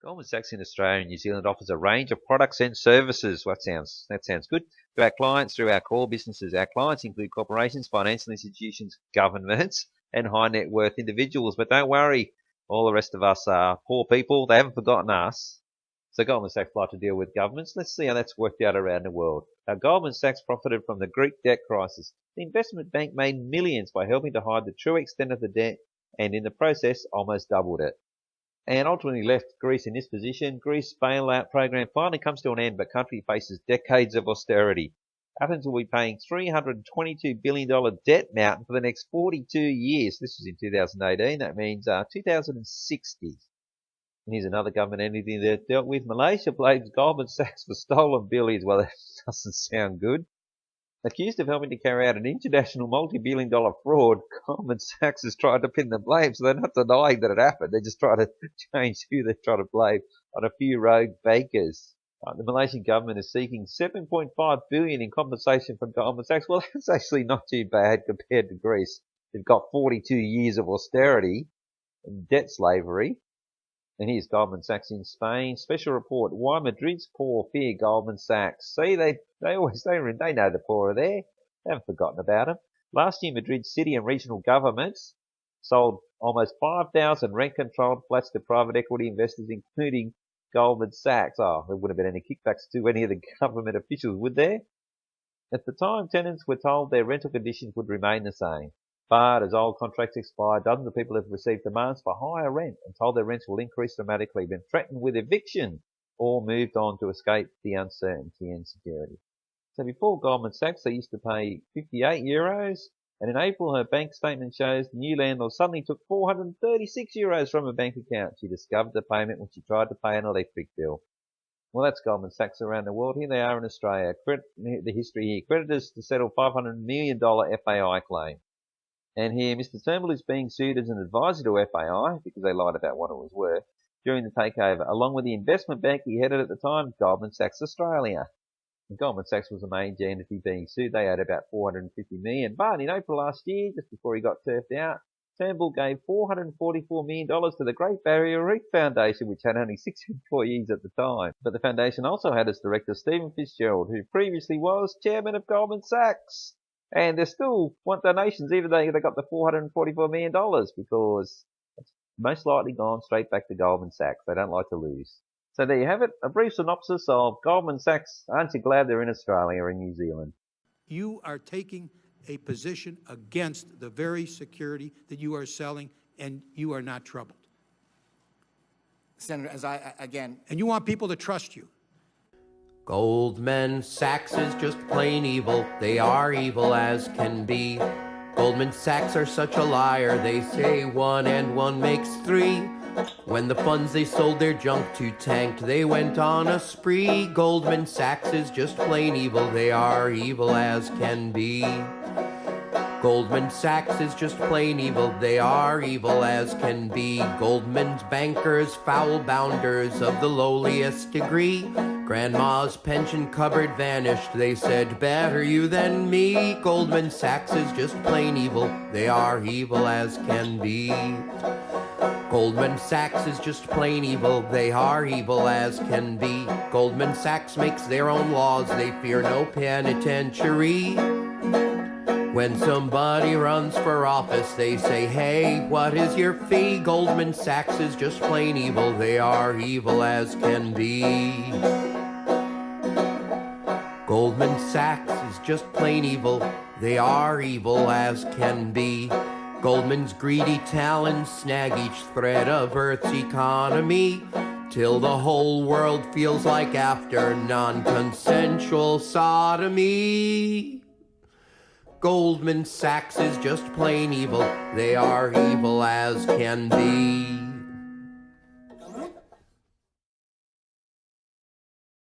Goldman Sachs in Australia and New Zealand offers a range of products and services. That sounds good. To our clients through our core businesses. Our clients include corporations, financial institutions, governments, and high net worth individuals. But don't worry, all the rest of us are poor people. They haven't forgotten us. So Goldman Sachs like to deal with governments. Let's see how that's worked out around the world. Now, Goldman Sachs profited from the Greek debt crisis. The investment bank made millions by helping to hide the true extent of the debt, and in the process almost doubled it, and ultimately left Greece in this position. Greece's bailout program finally comes to an end, but country faces decades of austerity. Athens will be paying $322 billion debt mountain for the next 42 years. This was in 2018. That means 2060. And here's another government entity that dealt with. Malaysia blames Goldman Sachs for stolen billions. Well, that doesn't sound good. Accused of helping to carry out an international multi-billion-dollar fraud, Goldman Sachs has tried to pin the blame, so they're not denying that it happened. They're just trying to change who they're trying to blame on a few rogue bankers. The Malaysian government is seeking $7.5 billion in compensation from Goldman Sachs. Well, that's actually not too bad compared to Greece. They've got 42 years of austerity and debt slavery. And here's Goldman Sachs in Spain. Special report: why Madrid's poor fear Goldman Sachs. See, they know the poor are there. They haven't forgotten about them. Last year, Madrid's city and regional governments sold almost 5,000 rent-controlled flats to private equity investors, including Goldman Sachs. Oh, there wouldn't have been any kickbacks to any of the government officials, would there? At the time, tenants were told their rental conditions would remain the same. But as old contracts expired, dozens of people have received demands for higher rent and told their rents will increase dramatically, been threatened with eviction, or moved on to escape the uncertainty and security. So before Goldman Sachs, they used to pay €58, and in April her bank statement shows the new landlord suddenly took €436 from her bank account. She discovered the payment when she tried to pay an electric bill. Well, that's Goldman Sachs around the world. Here they are in Australia. The history here. Creditors to settle $500 million FAI claim. And here, Mr. Turnbull is being sued as an advisor to FAI because they lied about what it was worth during the takeover, along with the investment bank he headed at the time, Goldman Sachs Australia. And Goldman Sachs was a major entity being sued. They owed about $450 million. But in April last year, just before he got turfed out, Turnbull gave $444 million to the Great Barrier Reef Foundation, which had only 6 employees at the time. But the foundation also had as director Stephen Fitzgerald, who previously was chairman of Goldman Sachs. And they still want donations, even though they got the $444 million, because it's most likely gone straight back to Goldman Sachs. They don't like to lose. So there you have it, a brief synopsis of Goldman Sachs. Aren't you glad they're in Australia and New Zealand? You are taking a position against the very security that you are selling, and you are not troubled. Senator, and you want people to trust you. Goldman Sachs is just plain evil. They are evil as can be. Goldman Sachs are such a liar. They say 1 and 1 makes 3. When the funds they sold their junk to tanked, they went on a spree. Goldman Sachs is just plain evil. They are evil as can be. Goldman Sachs is just plain evil. They are evil as can be. Goldman's bankers, foul bounders of the lowliest degree. Grandma's pension cupboard vanished. They said, better you than me. Goldman Sachs is just plain evil. They are evil as can be. Goldman Sachs is just plain evil. They are evil as can be. Goldman Sachs makes their own laws. They fear no penitentiary. When somebody runs for office, they say, hey, what is your fee? Goldman Sachs is just plain evil. They are evil as can be. Goldman Sachs is just plain evil. They are evil as can be. Goldman's greedy talons snag each thread of Earth's economy, till the whole world feels like after non-consensual sodomy. Goldman Sachs is just plain evil. They are evil as can be.